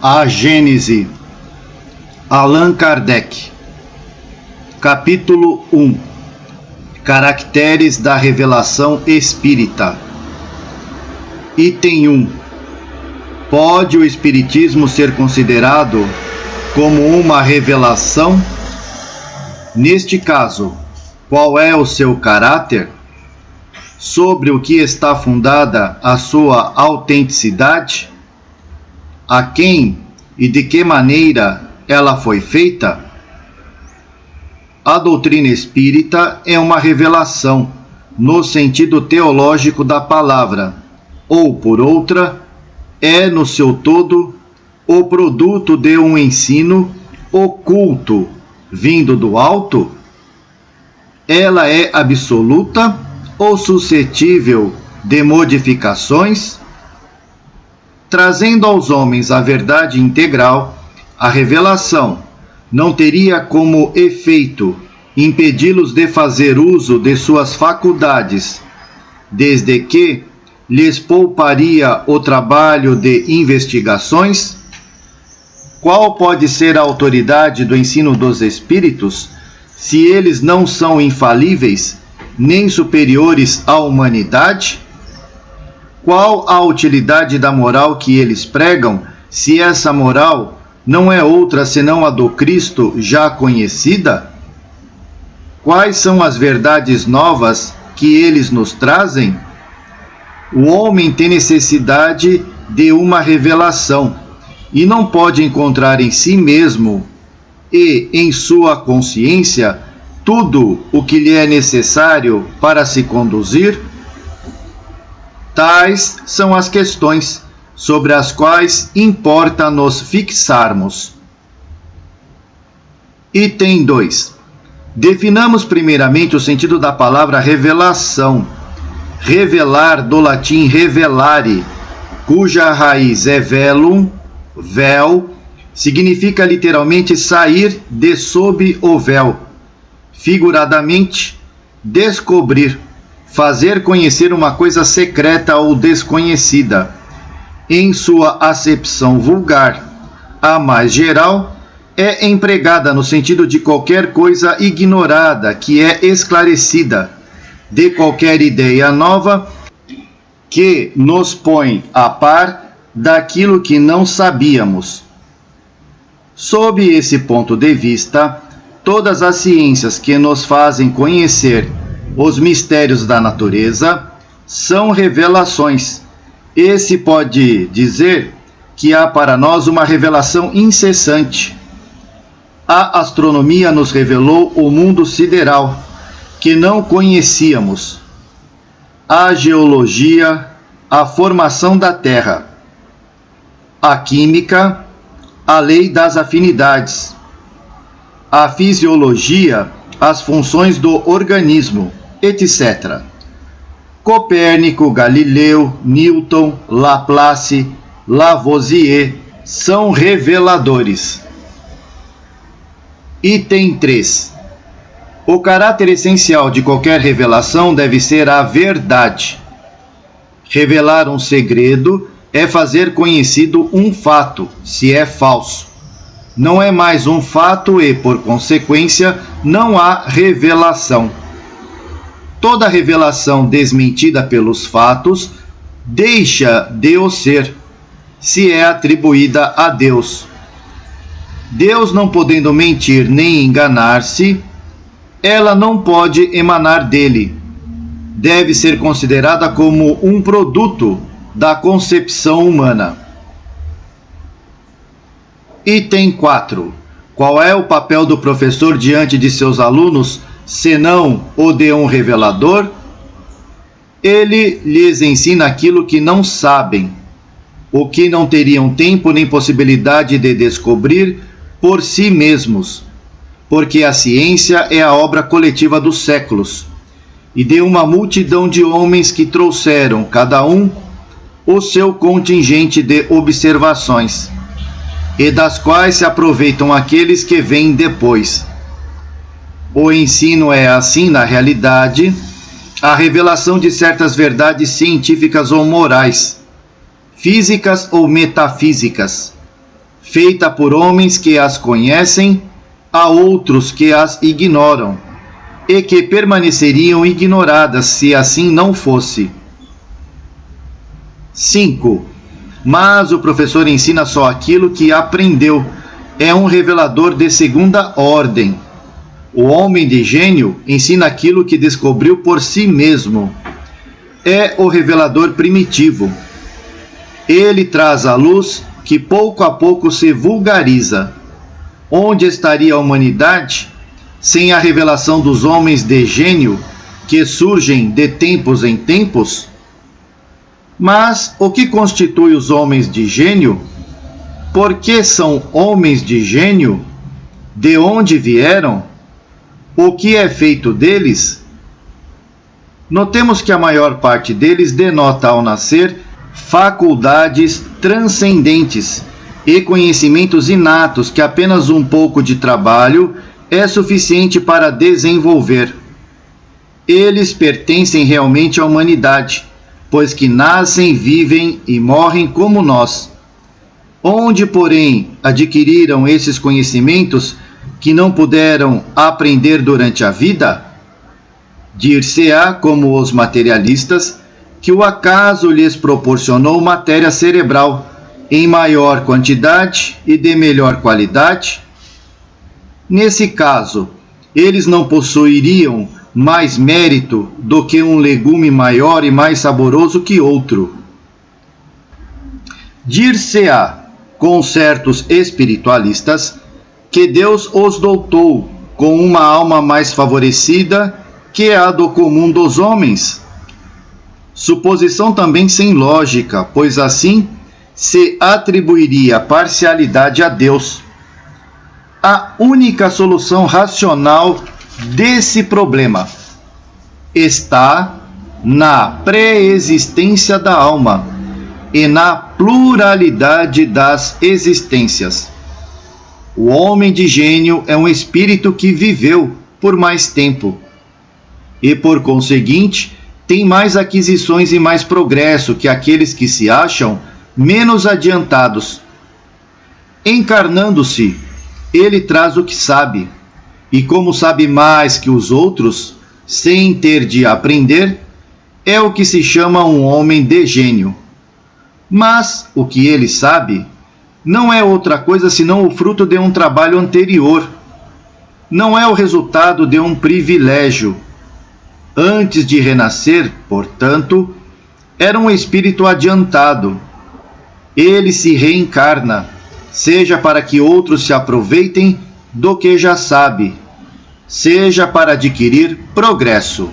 A Gênese, Allan Kardec. Capítulo 1. Caracteres da revelação espírita. Item 1. Pode o espiritismo ser considerado como uma revelação? Neste caso, qual é o seu caráter? Sobre o que está fundada a sua autenticidade? A quem e de que maneira ela foi feita? A doutrina espírita é uma revelação, no sentido teológico da palavra, ou, por outra, é, no seu todo, o produto de um ensino oculto, vindo do alto? Ela é absoluta ou suscetível de modificações? Trazendo aos homens a verdade integral, a revelação não teria como efeito impedi-los de fazer uso de suas faculdades, desde que lhes pouparia o trabalho de investigações? Qual pode ser a autoridade do ensino dos espíritos, se eles não são infalíveis, nem superiores à humanidade? Qual a utilidade da moral que eles pregam, se essa moral não é outra senão a do Cristo já conhecida? Quais são as verdades novas que eles nos trazem? O homem tem necessidade de uma revelação e não pode encontrar em si mesmo e em sua consciência tudo o que lhe é necessário para se conduzir? Tais são as questões sobre as quais importa nos fixarmos. Item 2. Definamos primeiramente o sentido da palavra revelação. Revelar, do latim revelare, cuja raiz é velum, véu, significa literalmente sair de sob o véu. Figuradamente, descobrir, fazer conhecer uma coisa secreta ou desconhecida. Em sua acepção vulgar, a mais geral, é empregada no sentido de qualquer coisa ignorada que é esclarecida, de qualquer ideia nova que nos põe a par daquilo que não sabíamos. Sob esse ponto de vista, todas as ciências que nos fazem conhecer os mistérios da natureza são revelações. E se pode dizer que há para nós uma revelação incessante. A astronomia nos revelou o mundo sideral, que não conhecíamos. A geologia, a formação da Terra. A química, a lei das afinidades. A fisiologia, as funções do organismo, etc. Copérnico, Galileu, Newton, Laplace, Lavoisier são reveladores. Item 3. O caráter essencial de qualquer revelação deve ser a verdade. Revelar um segredo é fazer conhecido um fato, se é falso. Não é mais um fato e, por consequência, não há revelação. Toda revelação desmentida pelos fatos deixa de o ser, se é atribuída a Deus. Deus, não podendo mentir nem enganar-se, ela não pode emanar dele. Deve ser considerada como um produto da concepção humana. Item 4. Qual é o papel do professor diante de seus alunos, senão o de um revelador? Ele lhes ensina aquilo que não sabem, o que não teriam tempo nem possibilidade de descobrir por si mesmos, porque a ciência é a obra coletiva dos séculos, e de uma multidão de homens que trouxeram, cada um, o seu contingente de observações, e das quais se aproveitam aqueles que vêm depois. O ensino é, assim, na realidade, a revelação de certas verdades científicas ou morais, físicas ou metafísicas, feita por homens que as conhecem, a outros que as ignoram, e que permaneceriam ignoradas se assim não fosse. 5. Mas o professor ensina só aquilo que aprendeu. É um revelador de segunda ordem. O homem de gênio ensina aquilo que descobriu por si mesmo. É o revelador primitivo. Ele traz a luz que pouco a pouco se vulgariza. Onde estaria a humanidade sem a revelação dos homens de gênio que surgem de tempos em tempos? Mas o que constitui os homens de gênio? Por que são homens de gênio? De onde vieram? O que é feito deles? Notemos que a maior parte deles denota ao nascer faculdades transcendentes e conhecimentos inatos que apenas um pouco de trabalho é suficiente para desenvolver. Eles pertencem realmente à humanidade, pois que nascem, vivem e morrem como nós. Onde, porém, adquiriram esses conhecimentos que não puderam aprender durante a vida? Dir-se-á, como os materialistas, que o acaso lhes proporcionou matéria cerebral em maior quantidade e de melhor qualidade. Nesse caso, eles não possuiriam mais mérito do que um legume maior e mais saboroso que outro. Dir-se-á, com certos espiritualistas, que Deus os dotou com uma alma mais favorecida que a do comum dos homens. Suposição também sem lógica, pois assim se atribuiria parcialidade a Deus. A única solução racional desse problema está na pré-existência da alma e na pluralidade das existências. O homem de gênio é um espírito que viveu por mais tempo e, por conseguinte, tem mais aquisições e mais progresso que aqueles que se acham menos adiantados. Encarnando-se, ele traz o que sabe, e como sabe mais que os outros, sem ter de aprender, é o que se chama um homem de gênio. Mas o que ele sabe não é outra coisa senão o fruto de um trabalho anterior. Não é o resultado de um privilégio. Antes de renascer, portanto, era um espírito adiantado. Ele se reencarna, seja para que outros se aproveitem do que já sabe, seja para adquirir progresso.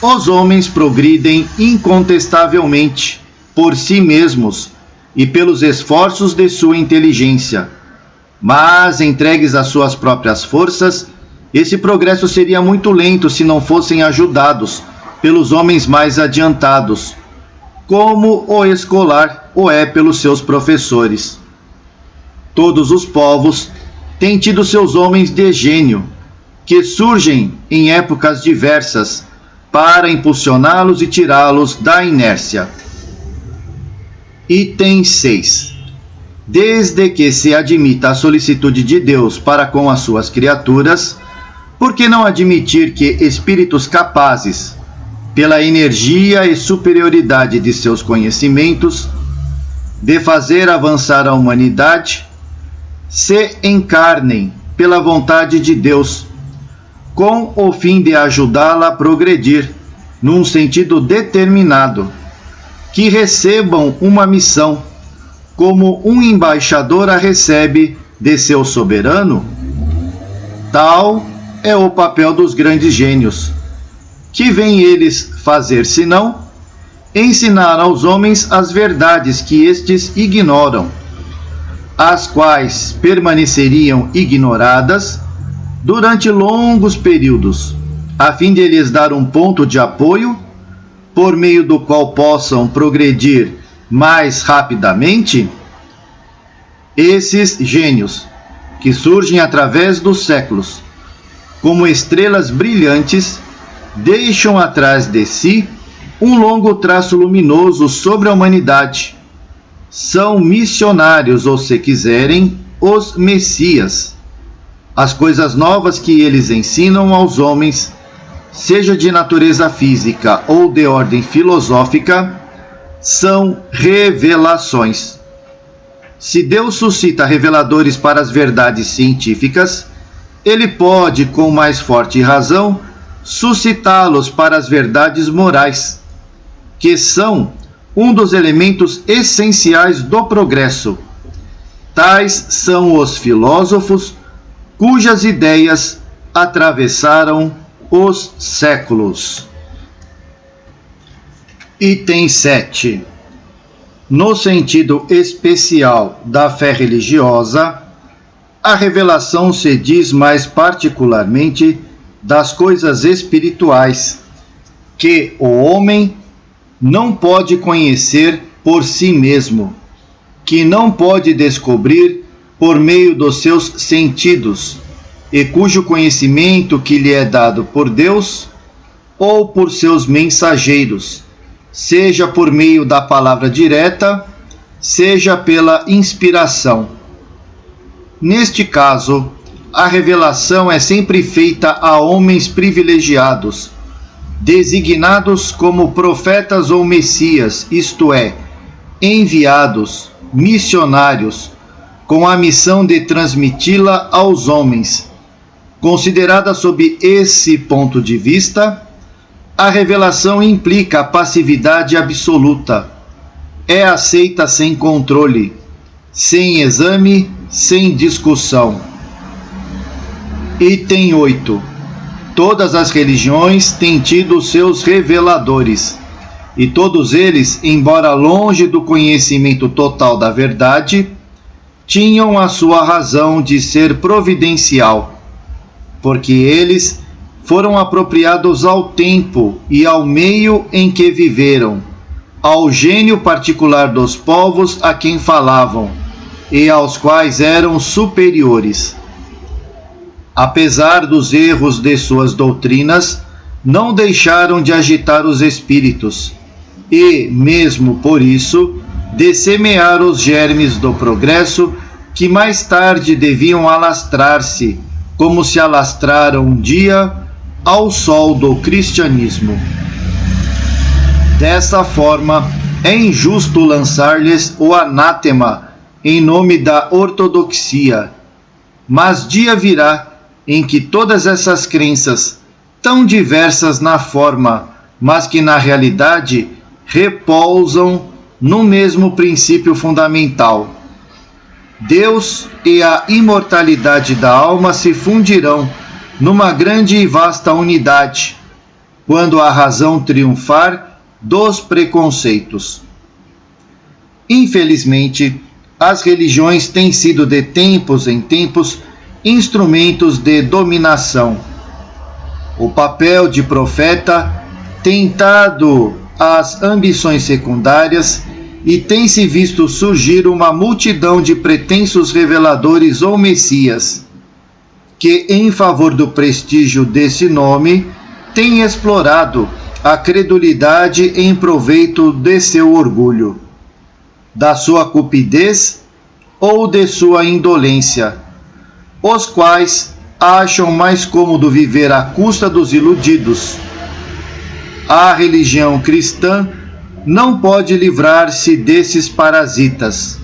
Os homens progridem incontestavelmente por si mesmos e pelos esforços de sua inteligência, mas entregues às suas próprias forças, esse progresso seria muito lento se não fossem ajudados pelos homens mais adiantados, como o escolar o é pelos seus professores. Todos os povos têm tido seus homens de gênio, que surgem em épocas diversas para impulsioná-los e tirá-los da inércia. Item 6. Desde que se admita a solicitude de Deus para com as suas criaturas, por que não admitir que espíritos capazes, pela energia e superioridade de seus conhecimentos, de fazer avançar a humanidade, se encarnem pela vontade de Deus, com o fim de ajudá-la a progredir num sentido determinado, que recebam uma missão, como um embaixador a recebe de seu soberano? Tal é o papel dos grandes gênios. Que vêm eles fazer senão ensinar aos homens as verdades que estes ignoram, as quais permaneceriam ignoradas durante longos períodos, a fim de lhes dar um ponto de apoio, por meio do qual possam progredir mais rapidamente? Esses gênios, que surgem através dos séculos, como estrelas brilhantes, deixam atrás de si um longo traço luminoso sobre a humanidade, são missionários, ou se quiserem, os Messias. As coisas novas que eles ensinam aos homens, seja de natureza física ou de ordem filosófica, são revelações. Se Deus suscita reveladores para as verdades científicas, Ele pode, com mais forte razão, suscitá-los para as verdades morais, que são um dos elementos essenciais do progresso. Tais são os filósofos cujas ideias atravessaram os séculos. Item 7. No sentido especial da fé religiosa, a revelação se diz mais particularmente das coisas espirituais, que o homem não pode conhecer por si mesmo, que não pode descobrir por meio dos seus sentidos, e cujo conhecimento que lhe é dado por Deus ou por seus mensageiros, seja por meio da palavra direta, seja pela inspiração. Neste caso, a revelação é sempre feita a homens privilegiados, designados como profetas ou messias, isto é, enviados, missionários, com a missão de transmiti-la aos homens. Considerada sob esse ponto de vista, a revelação implica passividade absoluta. É aceita sem controle, sem exame, sem discussão. Item 8. Todas as religiões têm tido seus reveladores, e todos eles, embora longe do conhecimento total da verdade, tinham a sua razão de ser providencial, porque eles foram apropriados ao tempo e ao meio em que viveram, ao gênio particular dos povos a quem falavam, e aos quais eram superiores. Apesar dos erros de suas doutrinas, não deixaram de agitar os espíritos, e, mesmo por isso, de semear os germes do progresso que mais tarde deviam alastrar-se, como se alastraram um dia ao sol do cristianismo. Dessa forma, é injusto lançar-lhes o anátema em nome da ortodoxia, mas dia virá em que todas essas crenças, tão diversas na forma, mas que na realidade repousam no mesmo princípio fundamental. Deus e a imortalidade da alma se fundirão numa grande e vasta unidade, quando a razão triunfar dos preconceitos. Infelizmente, as religiões têm sido de tempos em tempos instrumentos de dominação. O papel de profeta tem dado às ambições secundárias e tem-se visto surgir uma multidão de pretensos reveladores ou messias, que, em favor do prestígio desse nome, têm explorado a credulidade em proveito de seu orgulho, da sua cupidez ou de sua indolência, os quais acham mais cômodo viver à custa dos iludidos. A religião cristã não pode livrar-se desses parasitas.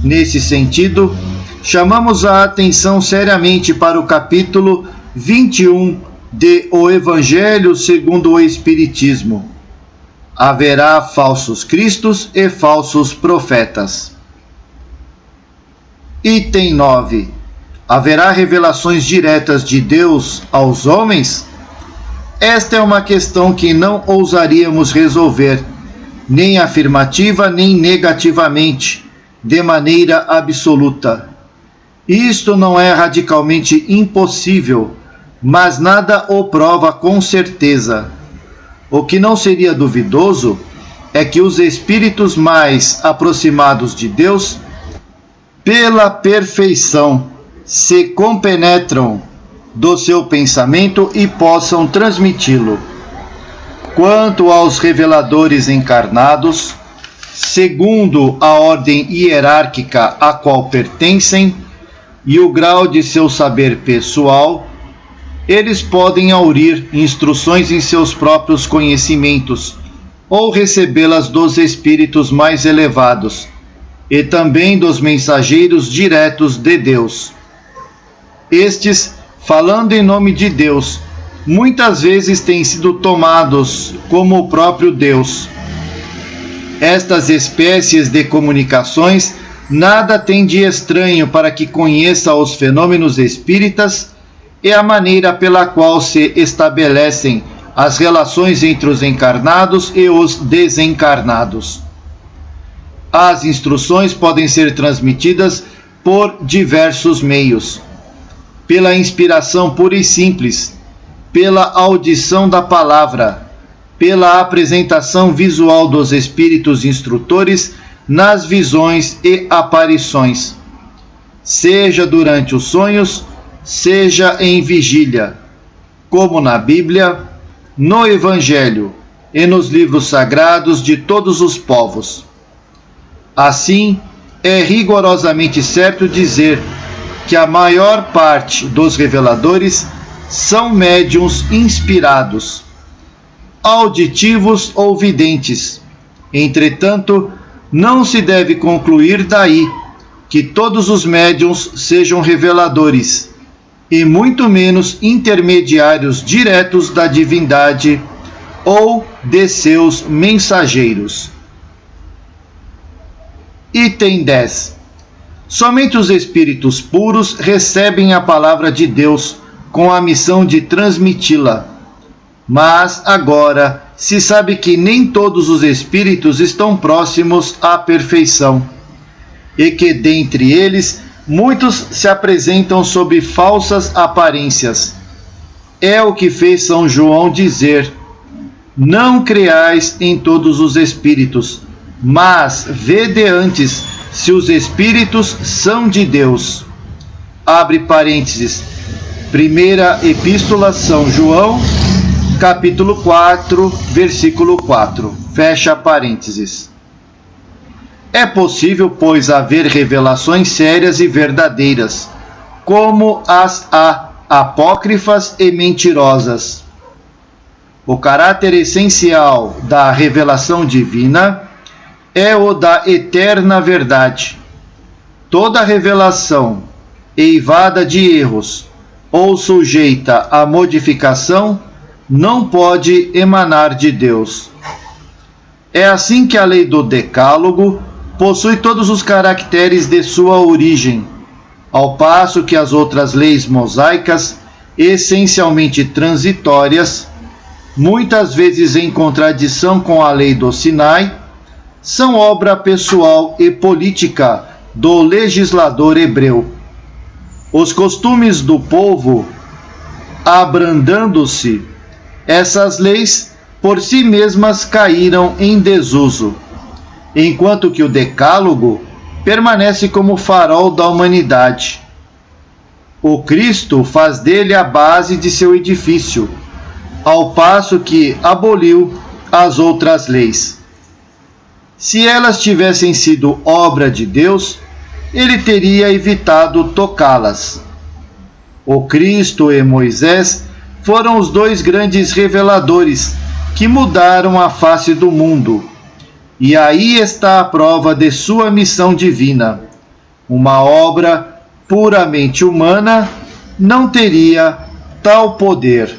Nesse sentido, chamamos a atenção seriamente para o capítulo 21 de O Evangelho segundo o Espiritismo. Haverá falsos cristos e falsos profetas. Item 9. Haverá revelações diretas de Deus aos homens? Esta é uma questão que não ousaríamos resolver, nem afirmativa nem negativamente, de maneira absoluta. Isto não é radicalmente impossível, mas nada o prova com certeza. O que não seria duvidoso é que os espíritos mais aproximados de Deus, pela perfeição, se compenetram do seu pensamento e possam transmiti-lo. Quanto aos reveladores encarnados, segundo a ordem hierárquica a qual pertencem e o grau de seu saber pessoal, eles podem aurir instruções em seus próprios conhecimentos ou recebê-las dos espíritos mais elevados e também dos mensageiros diretos de Deus. Estes, falando em nome de Deus, muitas vezes têm sido tomados como o próprio Deus. Estas espécies de comunicações nada têm de estranho para que conheça os fenômenos espíritas e a maneira pela qual se estabelecem as relações entre os encarnados e os desencarnados. As instruções podem ser transmitidas por diversos meios: pela inspiração pura e simples, pela audição da palavra, pela apresentação visual dos espíritos instrutores nas visões e aparições, seja durante os sonhos, seja em vigília, como na Bíblia, no Evangelho e nos livros sagrados de todos os povos. Assim, é rigorosamente certo dizer que a maior parte dos reveladores são médiuns inspirados, auditivos ou videntes. Entretanto, não se deve concluir daí que todos os médiuns sejam reveladores, e muito menos intermediários diretos da divindade ou de seus mensageiros. Item 10. Somente os espíritos puros recebem a palavra de Deus com a missão de transmiti-la. Mas agora se sabe que nem todos os espíritos estão próximos à perfeição, e que dentre eles muitos se apresentam sob falsas aparências. É o que fez São João dizer: não creais em todos os espíritos, mas vede antes se os espíritos são de Deus. Abre parênteses. Primeira Epístola São João, capítulo 4, versículo 4. Fecha parênteses. É possível, pois, haver revelações sérias e verdadeiras, como as apócrifas e mentirosas. O caráter essencial da revelação divina é o da eterna verdade. Toda revelação eivada de erros ou sujeita à modificação não pode emanar de Deus. É assim que a lei do Decálogo possui todos os caracteres de sua origem, ao passo que as outras leis mosaicas, essencialmente transitórias, muitas vezes em contradição com a lei do Sinai, são obra pessoal e política do legislador hebreu. Os costumes do povo, abrandando-se, essas leis por si mesmas caíram em desuso, enquanto que o Decálogo permanece como farol da humanidade. O Cristo faz dele a base de seu edifício, ao passo que aboliu as outras leis. Se elas tivessem sido obra de Deus, ele teria evitado tocá-las. O Cristo e Moisés foram os dois grandes reveladores que mudaram a face do mundo. E aí está a prova de sua missão divina. Uma obra puramente humana não teria tal poder.